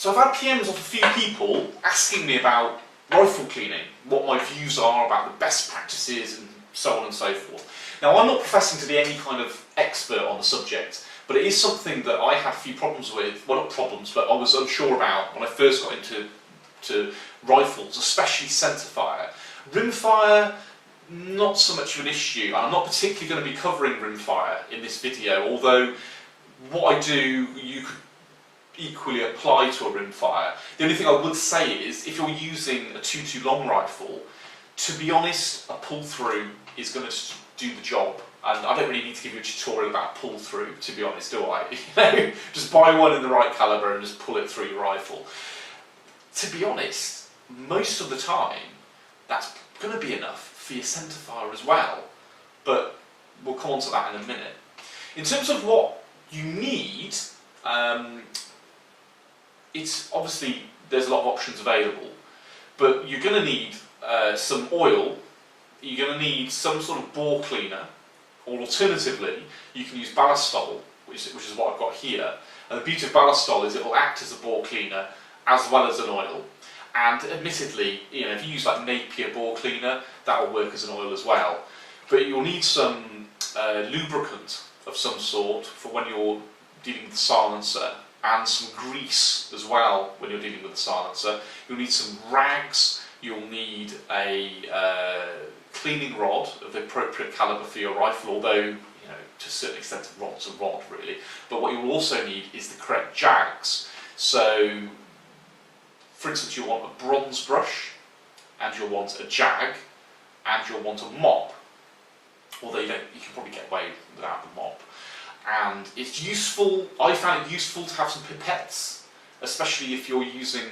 So I've had PMs off a few people asking me about rifle cleaning, what my views are about the best practices and so on and so forth. Now I'm not professing to be any kind of expert on the subject, but it is something that I had a few problems with, well not problems, but I was unsure about when I first got into rifles, especially centerfire. Rimfire, not so much of an issue, and I'm not particularly going to be covering rimfire in this video, although what I do you could equally apply to a rimfire. The only thing I would say is, if you're using a 2.2 long rifle, to be honest, a pull-through is going to do the job. And I don't really need to give you a tutorial about a pull-through, to be honest, do I? You know, just buy one in the right calibre and just pull it through your rifle. To be honest, most of the time, that's going to be enough for your centerfire as well. But we'll come on to that in a minute. In terms of what you need, it's obviously there's a lot of options available, but you're going to need some oil, you're going to need some sort of bore cleaner, or alternatively you can use ballastol, which is what I've got here. And the beauty of ballastol is it will act as a bore cleaner as well as an oil. And admittedly, you know, if you use like Napier bore cleaner, that will work as an oil as well. But you'll need some lubricant of some sort for when you're dealing with the silencer, and some grease as well when you're dealing with the silencer. You'll need some rags, you'll need a cleaning rod of the appropriate calibre for your rifle, although, you know, to a certain extent a rod's a rod really. But what you'll also need is the correct jags. So, for instance, you'll want a bronze brush, and you'll want a jag, and you'll want a mop. Although you can probably get away without the mop. And it's useful, I found it useful to have some pipettes, especially if you're using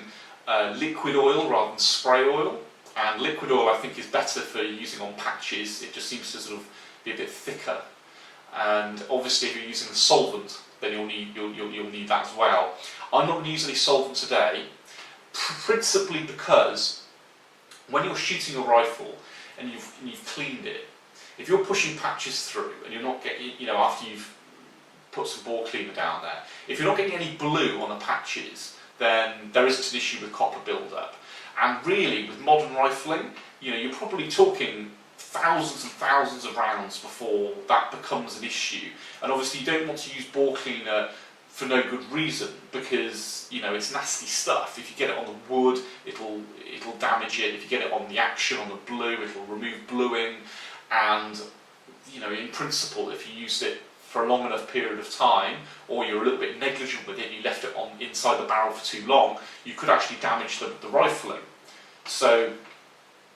liquid oil rather than spray oil. And liquid oil I think is better for using on patches, it just seems to sort of be a bit thicker. And obviously if you're using a solvent, then you'll need that as well. I'm not going to use any solvent today, principally because when you're shooting a rifle and you've cleaned it, if you're pushing patches through and you're not getting, you know, after you've put some bore cleaner down there, if you're not getting any blue on the patches, then there isn't an issue with copper build-up. And really, with modern rifling, you know, you're probably talking thousands and thousands of rounds before that becomes an issue. And obviously you don't want to use bore cleaner for no good reason, because, you know, it's nasty stuff. If you get it on the wood, it'll damage it. If you get it on the action, on the blue, it'll remove bluing. And, you know, in principle, if you used it for a long enough period of time, or you're a little bit negligent with it and you left it on inside the barrel for too long, you could actually damage the rifling. So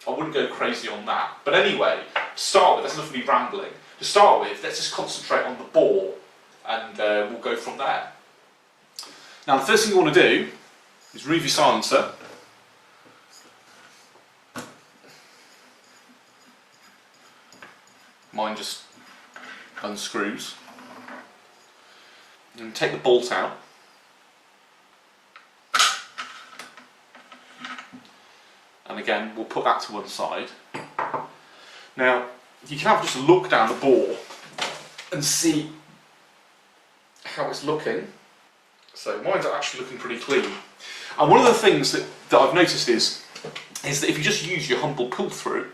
I wouldn't go crazy on that. But anyway, to start with, that's enough of me rambling. To start with, let's just concentrate on the bore, and we'll go from there. Now the first thing you want to do is remove your silencer. Mine just unscrews. And take the bolt out. And again, we'll put that to one side. Now, you can have just a look down the bore and see how it's looking. So mine's actually looking pretty clean. And one of the things that I've noticed is that if you just use your humble pull-through,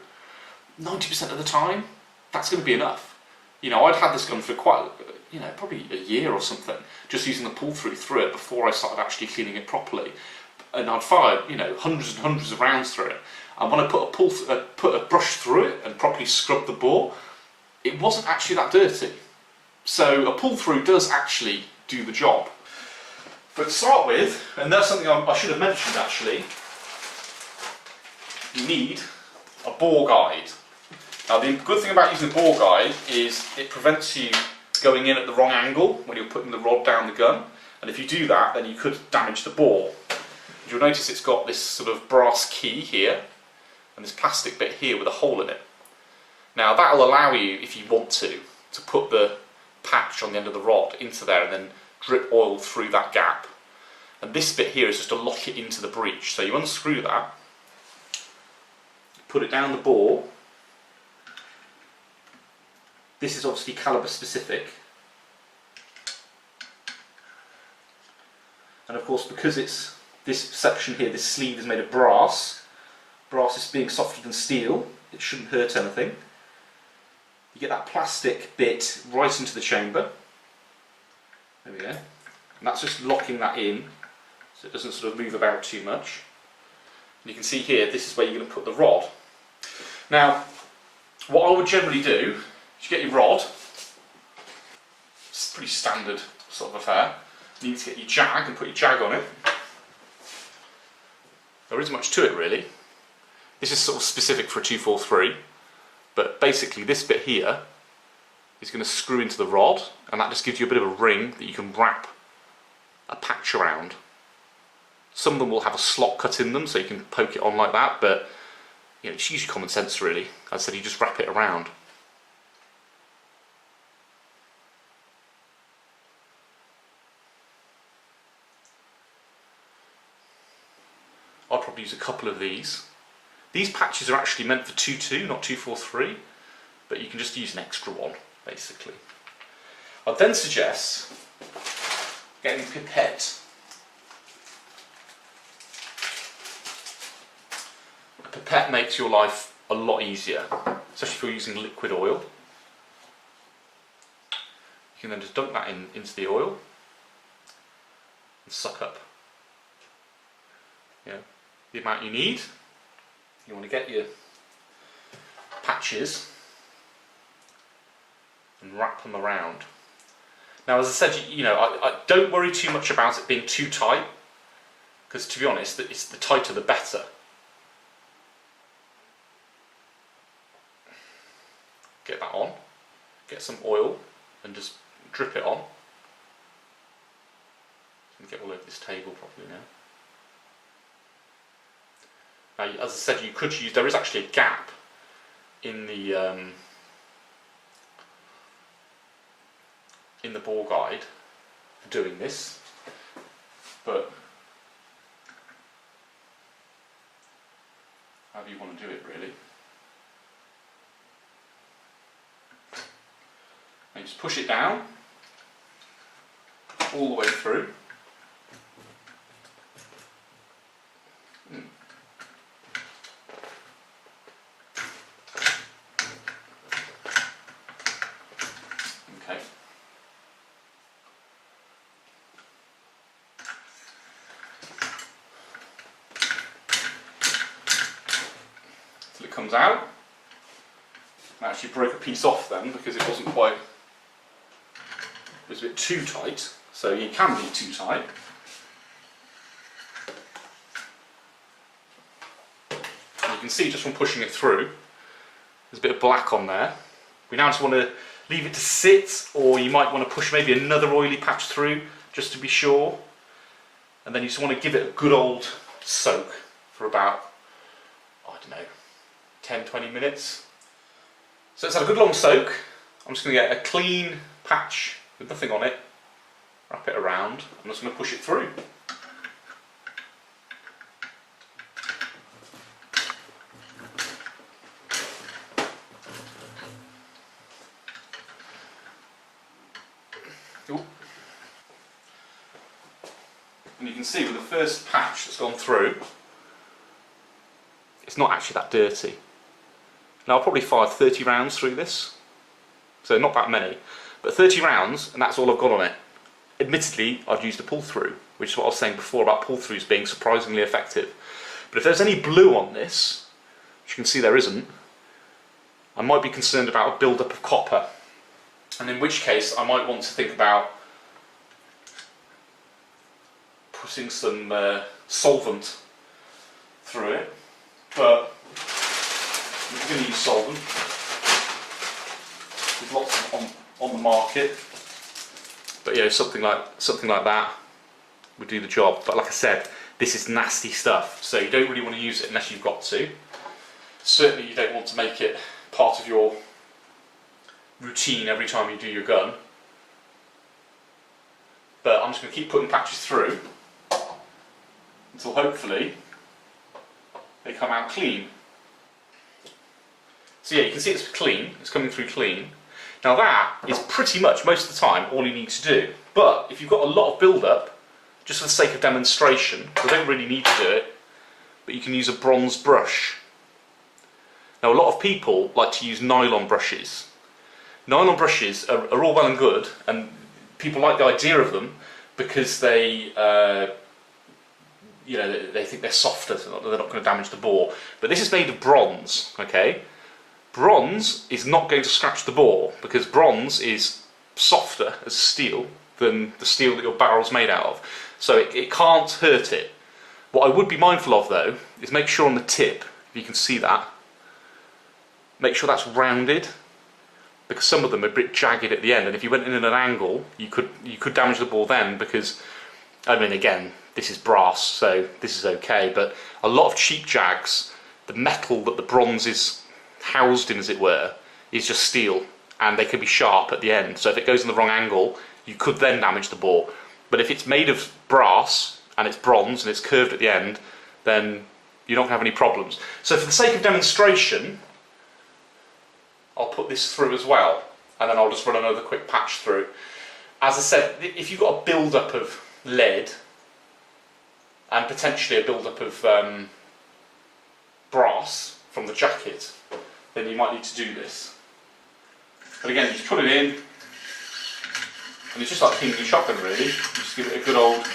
90% of the time, that's going to be enough. You know, I'd had this gun for quite, you know, probably a year or something, just using the pull-through through it before I started actually cleaning it properly. And I'd fired, you know, hundreds and hundreds of rounds through it. And when I put a brush through it and properly scrubbed the bore, it wasn't actually that dirty. So a pull-through does actually do the job. But to start with, and that's something I should have mentioned actually, you need a bore guide. Now the good thing about using a bore guide is it prevents you going in at the wrong angle when you're putting the rod down the gun. And if you do that, then you could damage the bore. You'll notice it's got this sort of brass key here, and this plastic bit here with a hole in it. Now that'll allow you, if you want to put the patch on the end of the rod into there and then drip oil through that gap. And this bit here is just to lock it into the breech. So you unscrew that, put it down the bore. This is obviously calibre specific. And of course, because it's this section here, this sleeve is made of brass. Brass is being softer than steel, it shouldn't hurt anything. You get that plastic bit right into the chamber. There we go. And that's just locking that in so it doesn't sort of move about too much. And you can see here, this is where you're going to put the rod. Now, what I would generally do is you get your rod. It's a pretty standard sort of affair. You need to get your jag and put your jag on it. There isn't much to it really. This is sort of specific for a 243, but basically this bit here is going to screw into the rod, and that just gives you a bit of a ring that you can wrap a patch around. Some of them will have a slot cut in them so you can poke it on like that, but you know, it's usually common sense really. As I said, you just wrap it around. I'll probably use a couple of these. These patches are actually meant for 2.2, not 2.43, but you can just use an extra one, basically. I'd then suggest getting a pipette. A pipette makes your life a lot easier, especially if you're using liquid oil. You can then just dunk that into the oil and suck up, you know, the amount you need. You want to get your patches and wrap them around. Now, as I said, you know, I don't worry too much about it being too tight, because to be honest, it's the tighter the better. Get that on, get some oil and just drip it on. Let me get all over this table properly now. Now, as I said, you could use, there is actually a gap in the bore guide for doing this, but however you want to do it really. And you just push it down all the way through. Okay. Till it comes out. I actually broke a piece off then because it wasn't quite, it was a bit too tight, so you can be too tight. And you can see just from pushing it through, there's a bit of black on there. We now just want to leave it to sit, or you might want to push maybe another oily patch through just to be sure. And then you just want to give it a good old soak for about, I don't know, 10-20 minutes. So it's had a good long soak. I'm just going to get a clean patch with nothing on it, wrap it around, I'm just going to push it through. Ooh. And you can see with the first patch that's gone through, it's not actually that dirty. Now I'll probably fire 30 rounds through this, so not that many, but 30 rounds and that's all I've got on it. Admittedly, I've used a pull-through, which is what I was saying before about pull-throughs being surprisingly effective. But if there's any blue on this, which you can see there isn't, I might be concerned about a build-up of copper, and in which case I might want to think about putting some solvent through it, but if you're going to use solvent, there's lots of them on the market, but yeah, something like that would do the job. But like I said, this is nasty stuff, so you don't really want to use it unless you've got to. Certainly you don't want to make it part of your routine every time you do your gun. But I'm just going to keep putting patches through until hopefully they come out clean. So yeah, you can see it's clean, it's coming through clean. Now that is pretty much, most of the time, all you need to do. But if you've got a lot of build-up, just for the sake of demonstration, I don't really need to do it, but you can use a bronze brush. Now a lot of people like to use nylon brushes. Nylon brushes are all well and good, and people like the idea of them because they they think they're softer, so they're not going to damage the bore. But this is made of bronze, okay? Bronze is not going to scratch the bore because bronze is softer as steel than the steel that your barrel's made out of. So it can't hurt it. What I would be mindful of though is make sure on the tip, if you can see that, make sure that's rounded, because some of them are a bit jagged at the end, and if you went in at an angle you could damage the bore then, because I mean again, this is brass so this is okay, but a lot of cheap jags, the metal that the bronze is housed in, as it were, is just steel, and they can be sharp at the end, so if it goes in the wrong angle you could then damage the bore. But if it's made of brass and it's bronze and it's curved at the end, then you're not going to have any problems. So for the sake of demonstration, I'll put this through as well, and then I'll just run another quick patch through. As I said, if you've got a build-up of lead and potentially a build-up of brass from the jacket, then you might need to do this. But again, you just put it in, and it's just like cleaning your shotgun really. You just give it a good old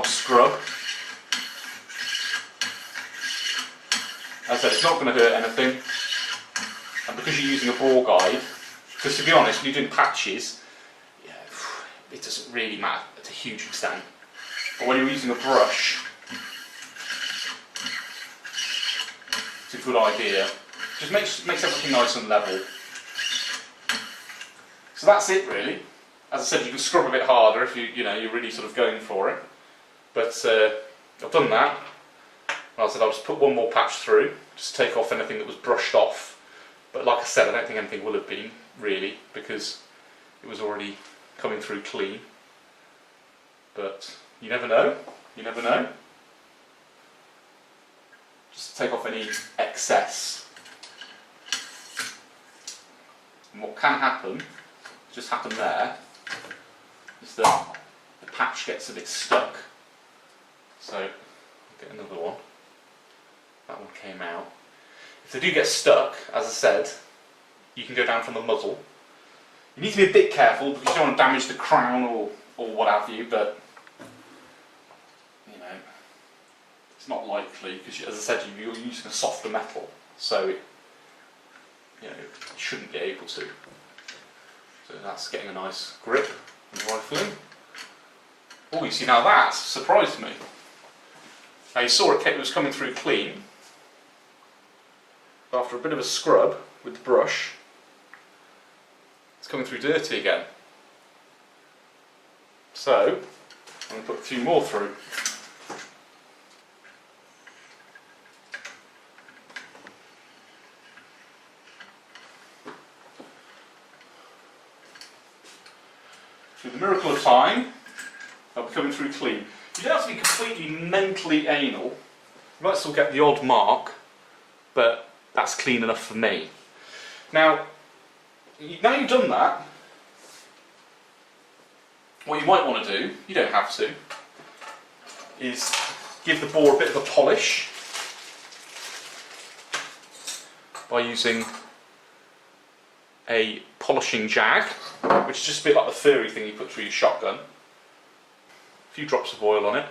scrub. As I said, it's not going to hurt anything. And because you're using a bore guide, because to be honest, when you're doing patches, yeah, it doesn't really matter to a huge extent. But when you're using a brush, it's a good idea. Just makes everything nice and level. So that's it really. As I said, you can scrub a bit harder if you're really sort of going for it. But I've done that. And I said I'll just put one more patch through, just take off anything that was brushed off. But like I said, I don't think anything will have been, really, because it was already coming through clean. But you never know, you never know. Just take off any excess. And what can happen, just happened there, is that the patch gets a bit stuck. So, I'll get another one. That one came out. If they do get stuck, as I said, you can go down from the muzzle. You need to be a bit careful because you don't want to damage the crown or what have you, but it's not likely because, as I said, you're using a softer metal, so you shouldn't be able to. So that's getting a nice grip and rifling. Oh, you see, now that surprised me. Now you saw it was coming through clean. After a bit of a scrub with the brush, it's coming through dirty again. So, I'm going to put a few more through. Through the miracle of time, they'll be coming through clean. You don't have to be completely mentally anal. You might still get the odd mark, but that's clean enough for me. Now you've done that, what you might want to do, you don't have to, is give the bore a bit of a polish by using a polishing jag, which is just a bit like the furry thing you put through your shotgun. A few drops of oil on it.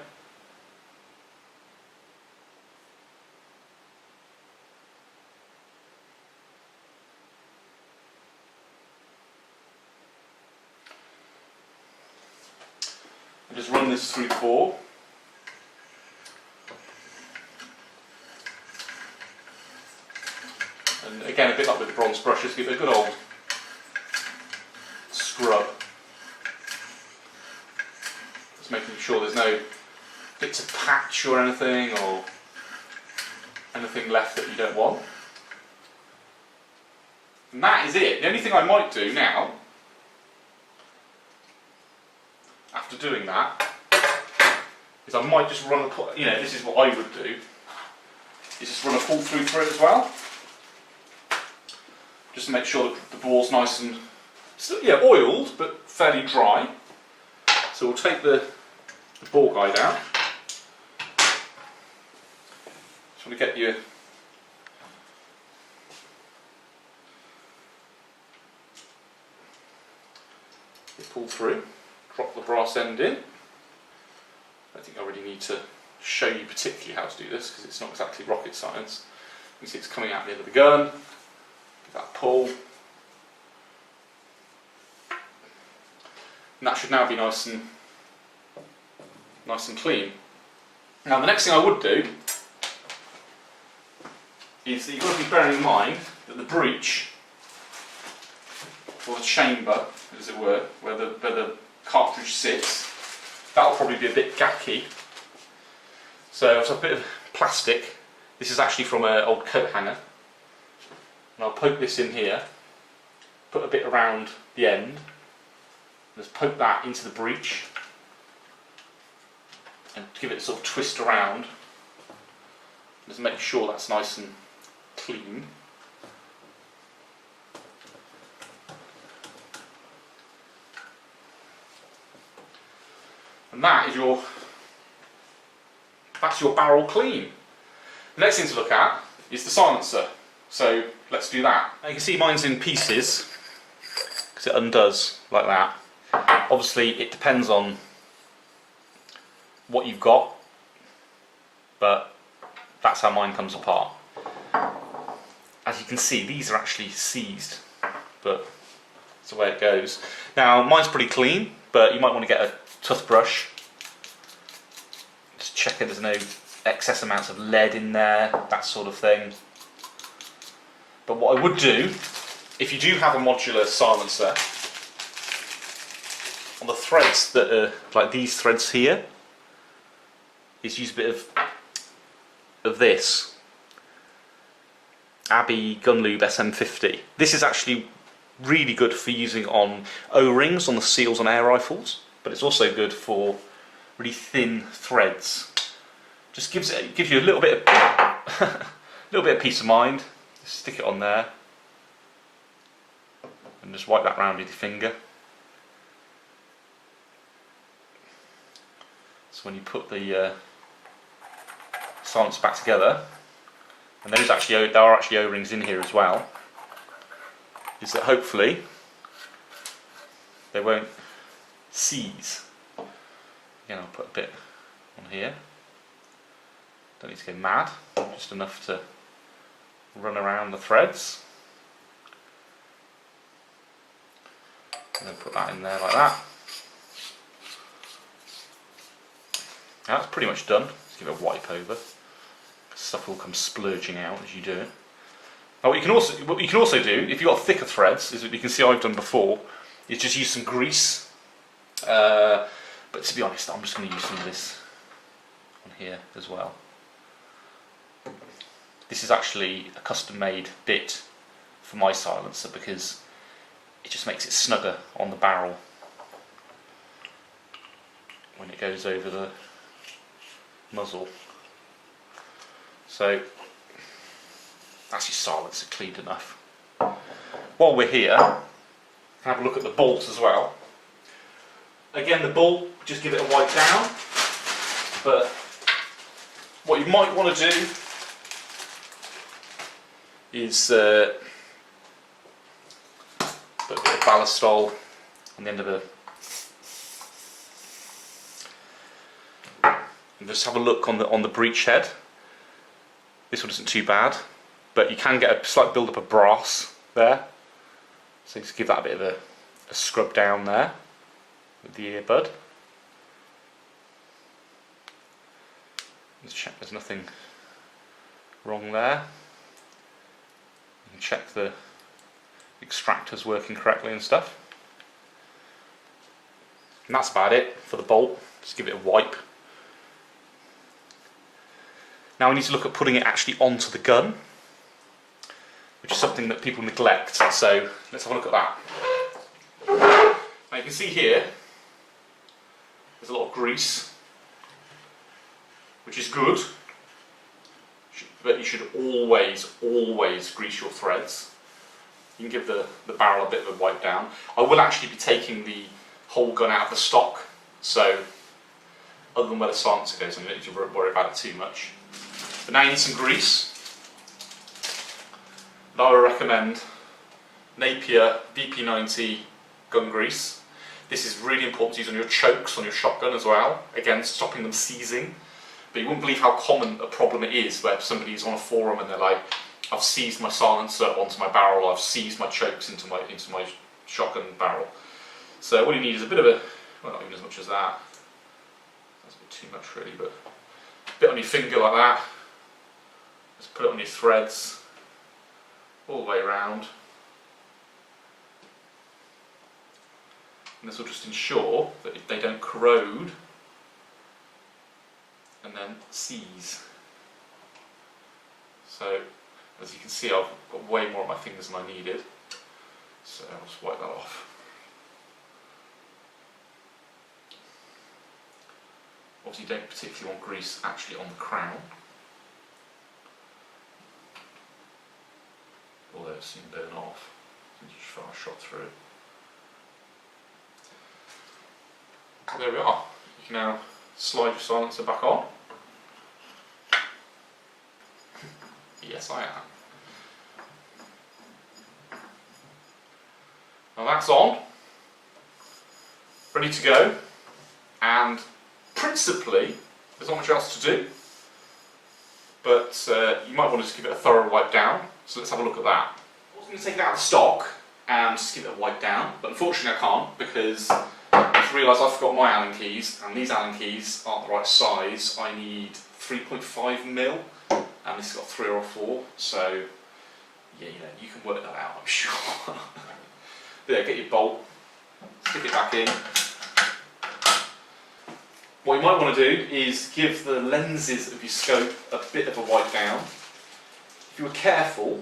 And just run this through the bore. And again, a bit like with the bronze brushes, give it a good old scrub. Just making sure there's no bits of patch or anything left that you don't want. And that is it. The only thing I might do now, after doing that, is I might just run a, this is what I would do, is just run a pull through it as well. Just to make sure that the bore's nice and, oiled, but fairly dry. So So we'll take the bore guide out. Just want to get you pull through, drop the brass end in. I don't think I really need to show you particularly how to do this because it's not exactly rocket science. You can see it's coming out the end of the gun. Give that a pull. And that should now be nice and clean. Now the next thing I would do is that you've got to be bearing in mind that the breech, or the chamber, as it were, where the cartridge sits, that'll probably be a bit gacky. So I've got a bit of plastic. This is actually from an old coat hanger. And I'll poke this in here, put a bit around the end, just poke that into the breech, and give it a sort of twist around. Just make sure that's nice and clean. And that's your barrel clean. The next thing to look at is the silencer. So let's do that. Now you can see mine's in pieces because it undoes like that. Obviously it depends on what you've got, but that's how mine comes apart. As you can see, these are actually seized, but that's the way it goes. Now mine's pretty clean, but you might want to get a toothbrush. Just check there's no excess amounts of lead in there, that sort of thing. But what I would do, if you do have a modular silencer, on the threads that are like these threads here, is use a bit of this Abbey Gun Lube SM50. This is actually really good for using on O-rings on the seals on air rifles, but it's also good for really thin threads. Just gives you a little bit of peace of mind. Just stick it on there and just wipe that round with your finger. So when you put the silencer back together, and there are actually O-rings in here as well, is that hopefully they won't seize. Again, I'll put a bit on here. Don't need to go mad, just enough to run around the threads. And then put that in there like that. Now that's pretty much done. Just give it a wipe over. Stuff will come splurging out as you do it. Now what you can also do, if you've got thicker threads, is what you can see I've done before, is just use some grease. But to be honest, I'm just going to use some of this on here as well. This is actually a custom made bit for my silencer because it just makes it snugger on the barrel when it goes over the muzzle. So that's your silencer cleaned enough. While we're here, have a look at the bolt as well. Again, the bolt, just give it a wipe down, but what you might want to do is put a bit of ballastol on the end of it, and just have a look on the breech head. This one isn't too bad, but you can get a slight build up of brass there, so just give that a bit of a scrub down there with the earbud. Just check there's nothing wrong there. You can check the extractor's working correctly and stuff. And that's about it for the bolt. Just give it a wipe. Now we need to look at putting it actually onto the gun, which is something that people neglect. So let's have a look at that. Now you can see here there's a lot of grease, which is good, but you should always grease your threads. You can give the barrel a bit of a wipe down. I will actually be taking the whole gun out of the stock So, other than where the silencer goes, you don't need to worry about it too much. But now you need some grease. And I would recommend Napier VP90 gun grease. This is really important to use on your chokes, on your shotgun as well, again stopping them seizing. But you wouldn't believe how common a problem it is where somebody's on a forum and they're like, I've seized my silencer onto my barrel, I've seized my chokes into my shotgun barrel. So what you need is a bit of a, well, not even as much as that, that's a bit too much really, but a bit on your finger like that. Just put it on your threads, all the way around. And this will just ensure that they don't corrode and then seize. So, as you can see, I've got way more on my fingers than I needed. So I'll just wipe that off. Obviously you don't particularly want grease actually on the crown. Although it soon burn off. You just fire a shot through it. There we are. You can now slide your silencer back on. Yes, I am. Now that's on, ready to go, and principally there's not much else to do, but you might want to just give it a thorough wipe down, so let's have a look at that. I was going to take it out of stock and just give it a wipe down, but unfortunately I can't because I just realised I forgot my Allen keys, and these Allen keys aren't the right size. I need 3.5mm, and this has got 3 or 4, so yeah, you can work that out, I'm sure. There, get your bolt, stick it back in. What you might want to do is give the lenses of your scope a bit of a wipe down. If you were careful,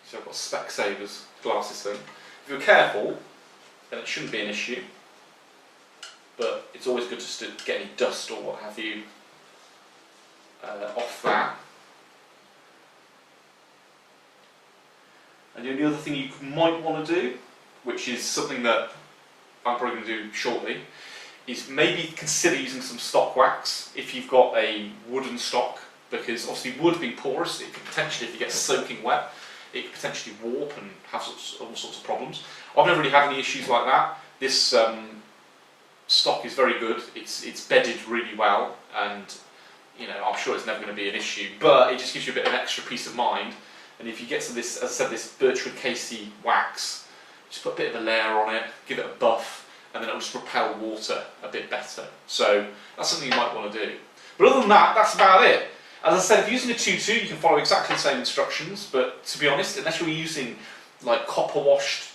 so I've got Specsavers glasses thing, if you were careful, then it shouldn't be an issue, but it's always good just to get any dust or what have you off that. And the only other thing you might want to do, which is something that I'm probably going to do shortly, is maybe consider using some stock wax if you've got a wooden stock, because obviously wood being porous, it could potentially, if you get soaking wet, it could potentially warp and have all sorts of problems. I've never really had any issues like that. This stock is very good, it's bedded really well, and I'm sure it's never going to be an issue, but it just gives you a bit of an extra peace of mind. And if you get to this, as I said, this Birchwood Casey wax, just put a bit of a layer on it, give it a buff, and then it'll just repel water a bit better. So that's something you might want to do. But other than that, that's about it. As I said, if you're using a 2.2, you can follow exactly the same instructions, but to be honest, unless you're using like copper washed,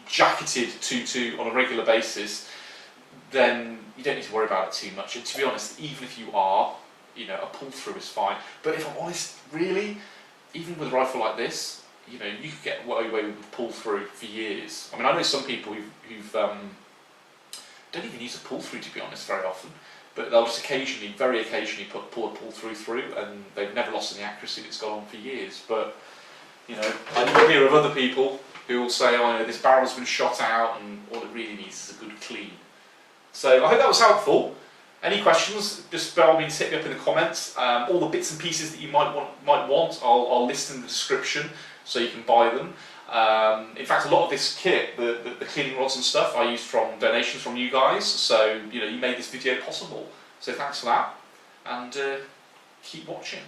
jacketed 2.2 on a regular basis, then you don't need to worry about it too much. And to be honest, even if you are, a pull-through is fine. But if I'm honest, really, even with a rifle like this, you could get away with pull-through for years. I mean, I know some people who've don't even use a pull-through, to be honest, very often. But they'll just very occasionally pull a pull-through through, and they've never lost any accuracy. It's gone on for years. But I never hear of other people who will say, "Oh, this barrel's been shot out, and all it really needs is a good clean." So I hope that was helpful. Any questions, just by all means hit me up in the comments. All the bits and pieces that you might want, I'll list in the description so you can buy them. In fact, a lot of this kit, the cleaning rods and stuff, I used from donations from you guys, so you made this video possible. So thanks for that, and keep watching.